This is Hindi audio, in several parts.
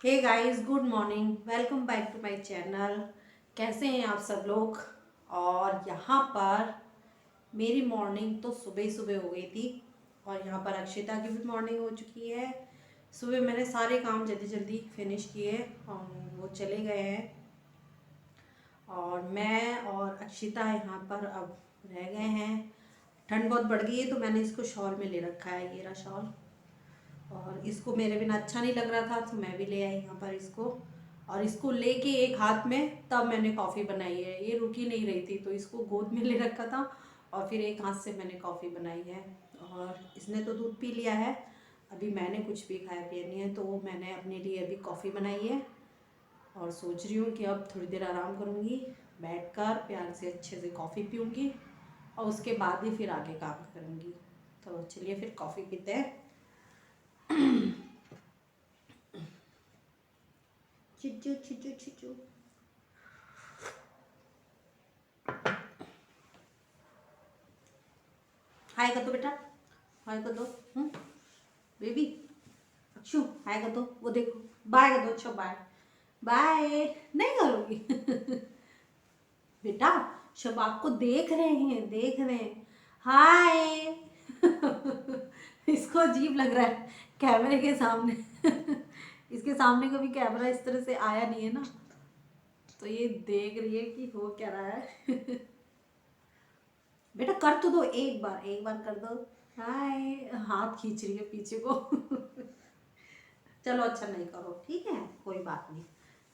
Hey guys, good morning. Welcome back to my channel. कैसे हैं आप सब लोग। और यहाँ पर मेरी मॉर्निंग तो सुबह ही सुबह हो गई थी और यहाँ पर अक्षिता की भी मॉर्निंग हो चुकी है। सुबह मैंने सारे काम जल्दी जल्दी फिनिश किए और वो चले गए हैं और मैं और अक्षिता यहाँ पर अब रह गए हैं। ठंड बहुत बढ़ गई है तो मैंने इसको शॉल में ले रखा है, ये रहा शॉल। और इसको मेरे बिना अच्छा नहीं लग रहा था तो मैं भी ले आई यहाँ पर इसको। और इसको लेके एक हाथ में तब मैंने कॉफ़ी बनाई है, ये रुक ही नहीं रही थी तो इसको गोद में ले रखा था और फिर एक हाथ से मैंने कॉफ़ी बनाई है। और इसने तो दूध पी लिया है, अभी मैंने कुछ भी खाया पिया नहीं है तो मैंने अपने लिए अभी कॉफ़ी बनाई है। और सोच रही हूँ कि अब थोड़ी देर आराम करूँगी, बैठकर प्यार से अच्छे से कॉफ़ी पीऊँगी और उसके बाद ही फिर आगे काम करूँगी। तो चलिए फिर कॉफ़ी पीते हैं। चिचू चिचू चिचू। हाय कर दो बेटा, हाय कर दो। बेबी अक्षु, हाय कर दो। वो देखो, बाय कर दो। अच्छा बाय। बाय नहीं करोगी। बेटा सब आपको देख रहे हैं, देख रहे हैं। हाय। इसको अजीब लग रहा है कैमरे के सामने। इसके सामने कभी कैमरा इस तरह से आया नहीं है ना, तो ये देख रही है कि हो क्या रहा है। बेटा कर तो दो, एक बार कर दो। हाय। हाथ खींच रही है पीछे को। चलो अच्छा नहीं करो, ठीक है, कोई बात नहीं।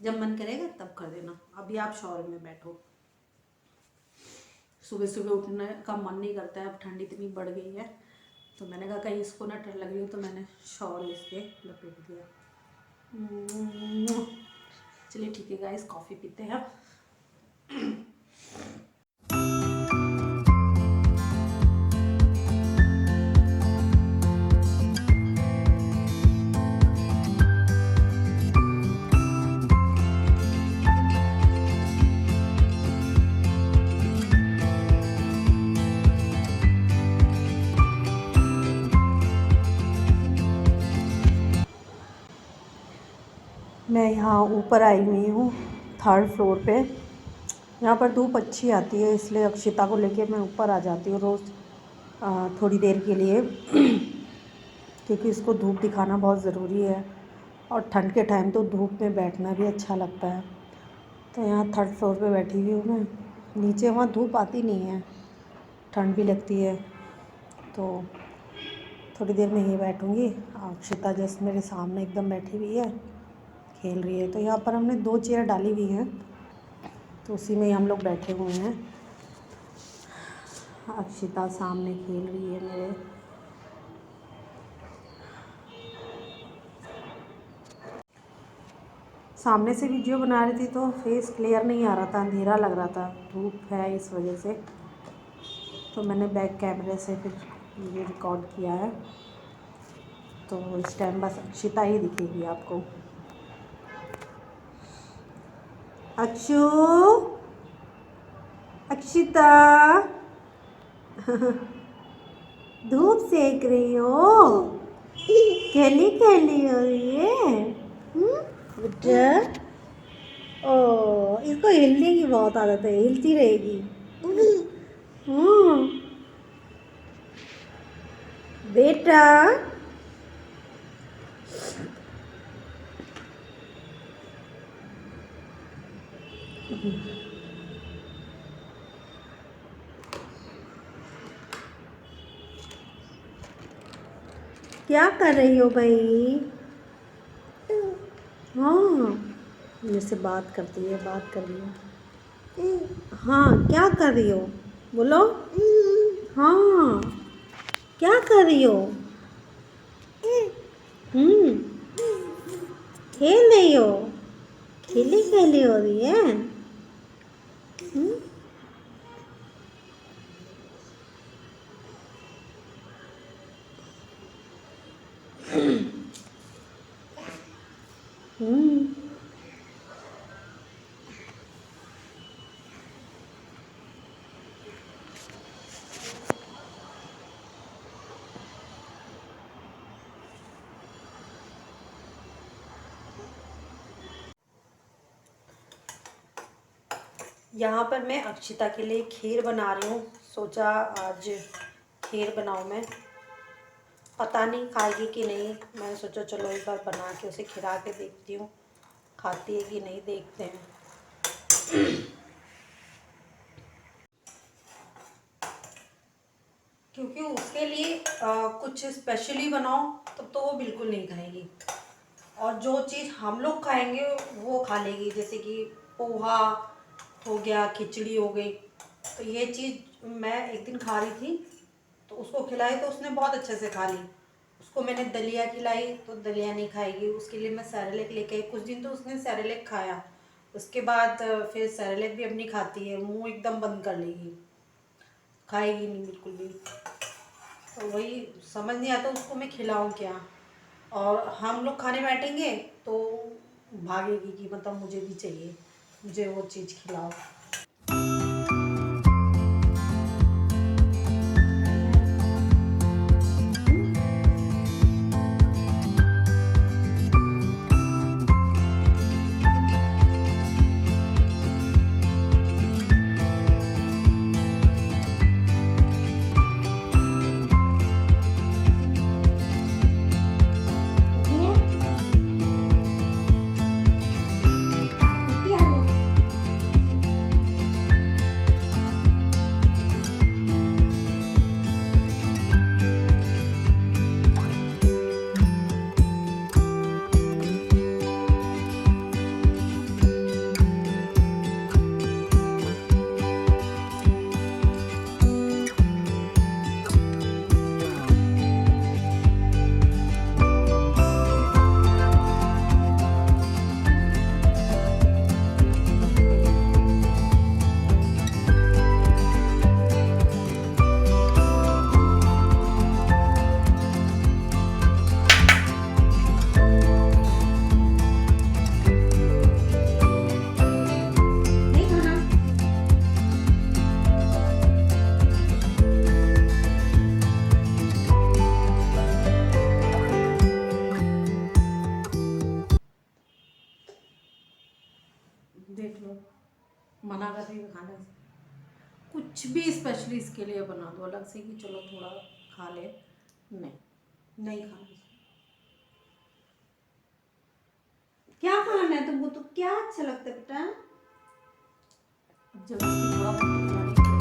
जब मन करेगा तब कर देना, अभी आप शॉल में बैठो। सुबह सुबह उठने का मन नहीं करता है, अब ठंड इतनी बढ़ गई है तो मैंने कहा कहीं इसको ना ठंड लग रही हो तो मैंने शॉल इसके लपेट दिया। चलिए ठीक है गाइस, कॉफ़ी पीते हैं अब। मैं यहाँ ऊपर आई हुई हूँ, थर्ड फ्लोर पे। यहाँ पर धूप अच्छी आती है इसलिए अक्षिता को लेके मैं ऊपर आ जाती हूँ रोज़ थोड़ी देर के लिए। क्योंकि इसको धूप दिखाना बहुत ज़रूरी है और ठंड के टाइम तो धूप में बैठना भी अच्छा लगता है। तो यहाँ थर्ड फ्लोर पे बैठी हुई हूँ मैं। नीचे वहाँ धूप आती नहीं है, ठंड भी लगती है तो थोड़ी देर में ही बैठूँगी। अक्षिता जस्ट मेरे सामने एकदम बैठी हुई है, खेल रही है। तो यहाँ पर हमने 2 चेयर डाली हुई हैं तो उसी में ही हम लोग बैठे हुए हैं। अक्षिता सामने खेल रही है मेरे। सामने से वीडियो बना रही थी तो फेस क्लियर नहीं आ रहा था, अंधेरा लग रहा था, धूप है इस वजह से। तो मैंने बैक कैमरे से फिर वीडियो रिकॉर्ड किया है तो इस टाइम बस अक्षिता ही दिखेगी आपको। अक्षु, अक्षिता। धूप सेक रही हो, खेली खेली हो रही है बेटा। ओ, इसको हिलने की बहुत आदत है, हिलती रहेगी। हम्म बेटा। क्या कर रही हो भाई। हाँ, मेरे से बात करती है, बात कर रही है। हाँ, क्या कर रही हो बोलो। हाँ, क्या कर रही हो। हम्म खेल रही हो, खेली खेली हो रही है। हम्म हम्म यहाँ पर मैं अक्षिता के लिए खीर बना रही हूँ। सोचा आज खीर बनाऊँ मैं, पता नहीं खाएगी कि नहीं। मैंने सोचा चलो एक बार बना के उसे खिला के देखती हूँ, खाती है कि नहीं, देखते हैं। क्योंकि उसके लिए कुछ स्पेशली बनाओ तब तो वो बिल्कुल नहीं खाएगी, और जो चीज़ हम लोग खाएंगे वो खा लेगी। जैसे कि पोहा हो गया, खिचड़ी हो गई। तो ये चीज़ मैं एक दिन खा रही थी तो उसको खिलाई तो उसने बहुत अच्छे से खा ली। उसको मैंने दलिया खिलाई तो दलिया नहीं खाएगी। उसके लिए मैं सेरेलेक लेके आई, कुछ दिन तो उसने सेरेलेक खाया। उसके बाद फिर सेरेलेक भी अब नहीं खाती है, मुंह एकदम बंद कर लेगी, खाएगी नहीं बिल्कुल भी। तो वही समझ नहीं आता उसको मैं खिलाऊं क्या। और हम लोग खाने बैठेंगे तो भागेगी कि मतलब मुझे भी चाहिए, मुझे वो चीज़ खिलाओ। देख लो, मना कर रही है खाने से। कुछ भी स्पेशली इसके लिए बना दो अलग से कि चलो थोड़ा खा ले, नहीं, नहीं खाना। क्या खाना है तुमको? तो क्या अच्छा लगता है बेटा? जब इसकी थोड़ा बहुत खिलानी पड़ेगी।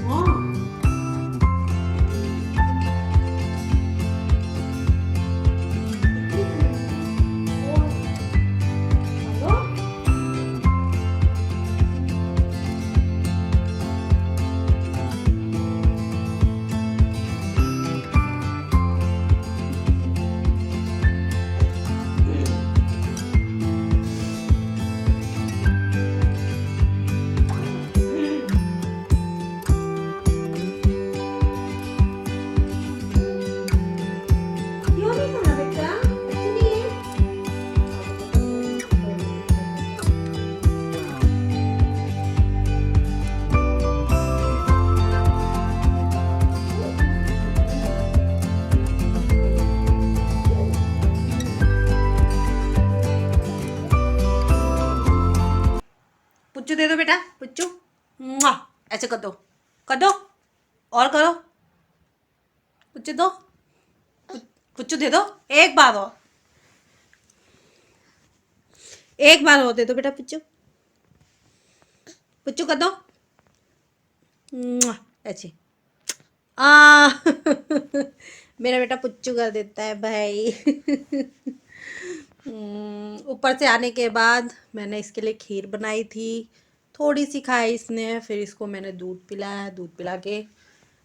हाँ, हेलो, क्यों नहीं खाना बेटा? अच्छी नहीं है। पुच्चू दे दो बेटा, पुच्चू। मुआ, ऐसे कर दो, कर दो, और करो। पुच्चू दो, पुच्चू दे दो, एक बार और, एक बार और दे दो बेटा पुच्चू। पुच्चू कर दो, मुआ, ऐसे। आ मेरा बेटा पुच्चू कर देता है भाई। ऊपर से आने के बाद मैंने इसके लिए खीर बनाई थी, थोड़ी सी खाई इसने। फिर इसको मैंने दूध पिलाया, दूध पिला के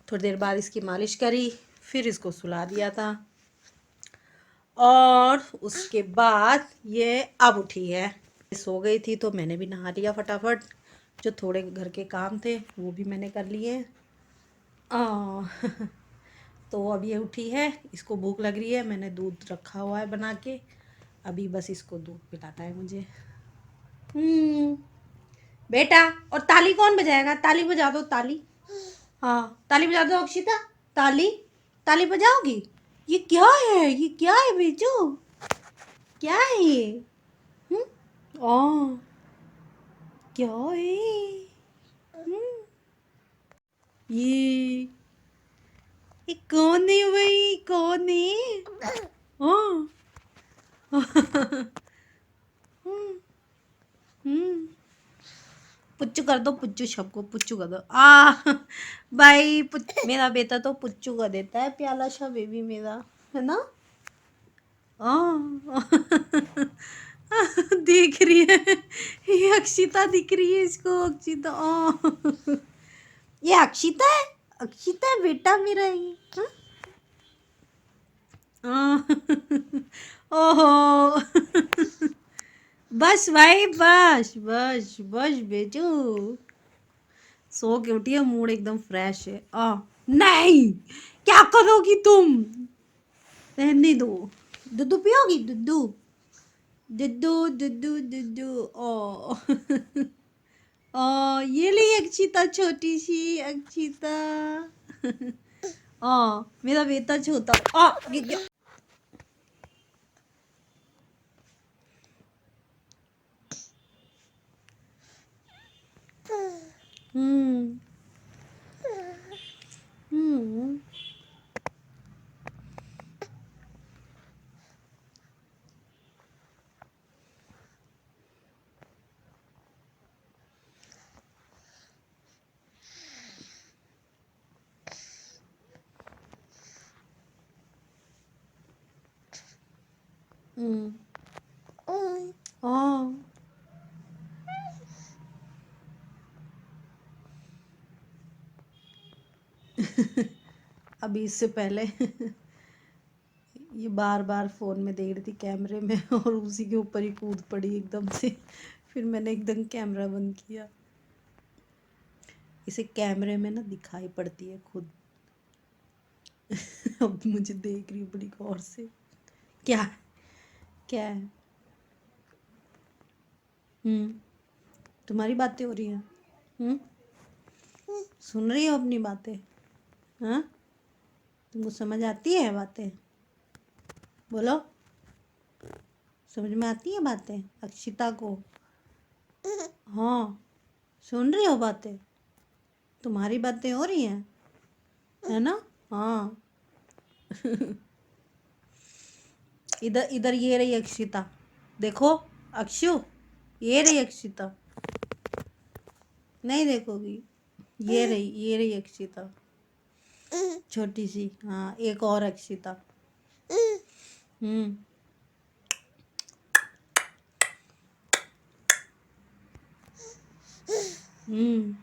थोड़ी देर बाद इसकी मालिश करी, फिर इसको सुला दिया था। और उसके बाद ये अब उठी है। सो गई थी तो मैंने भी नहा लिया फटाफट, जो थोड़े घर के काम थे वो भी मैंने कर लिए। तो अब ये उठी है, इसको भूख लग रही है, मैंने दूध रखा हुआ है बना के, अभी बस इसको दूध पिलाना है मुझे। बेटा, और ताली कौन बजाएगा? ताली बजा दो, ताली। हाँ, ताली बजा दो अक्षिता, ताली, ताली बजाओगी? ये क्या है? ये क्या है बेचू? क्या है ये? हम्म? ओ, क्या है? हम्म? ये कौन है भाई? कौन है? हाँ। हम्म, हम्म। पुच्चू कर दो, पुच्चू सबको पुच्चू कर दो। भाई मेरा बेटा तो पुच्चू कर देता है, प्याला सा बेबी मेरा, है ना? देख रही है, ये अक्षिता दिख रही है इसको, अक्षिता। ये अक्षिता है, अक्षिता है बेटा मेरा ये। हाँ? ओहो। बस भाई, बस बस बस बेटू, सो के उठी है, मूड एकदम फ्रेश है। नहीं, क्या करोगी तुम? रहने दो। दूधू पियोगी? दूधू, दूधू, दूधू, दूधू। ओ। ये ली अक्षिता, छोटी सी अक्षिता। मेरा बेटा छोटा। गिर गया। हम्म, हम्म, हम्म। हाँ। अभी इससे पहले ये बार बार फोन में देख रही थी कैमरे में, और उसी के ऊपर ही कूद पड़ी एकदम से। फिर मैंने एकदम कैमरा बंद किया। इसे कैमरे में ना दिखाई पड़ती है खुद। अब मुझे देख रही है बड़ी गौर से। क्या? क्या है? हम्म। तुम्हारी बातें हो रही हैं? हम्म। सुन रही हो अपनी बातें? हाँ, तुमको समझ आती है बातें? बोलो, समझ में आती है बातें अक्षिता को? हाँ, सुन रही हो बातें? तुम्हारी बातें हो रही हैं, है ना? हाँ। इधर इधर ये रही अक्षिता, देखो। अक्षु, ये रही अक्षिता। नहीं देखोगी? ये रही अक्षिता, छोटी सी। हाँ, एक और अक्षिता। हम्म, हम्म।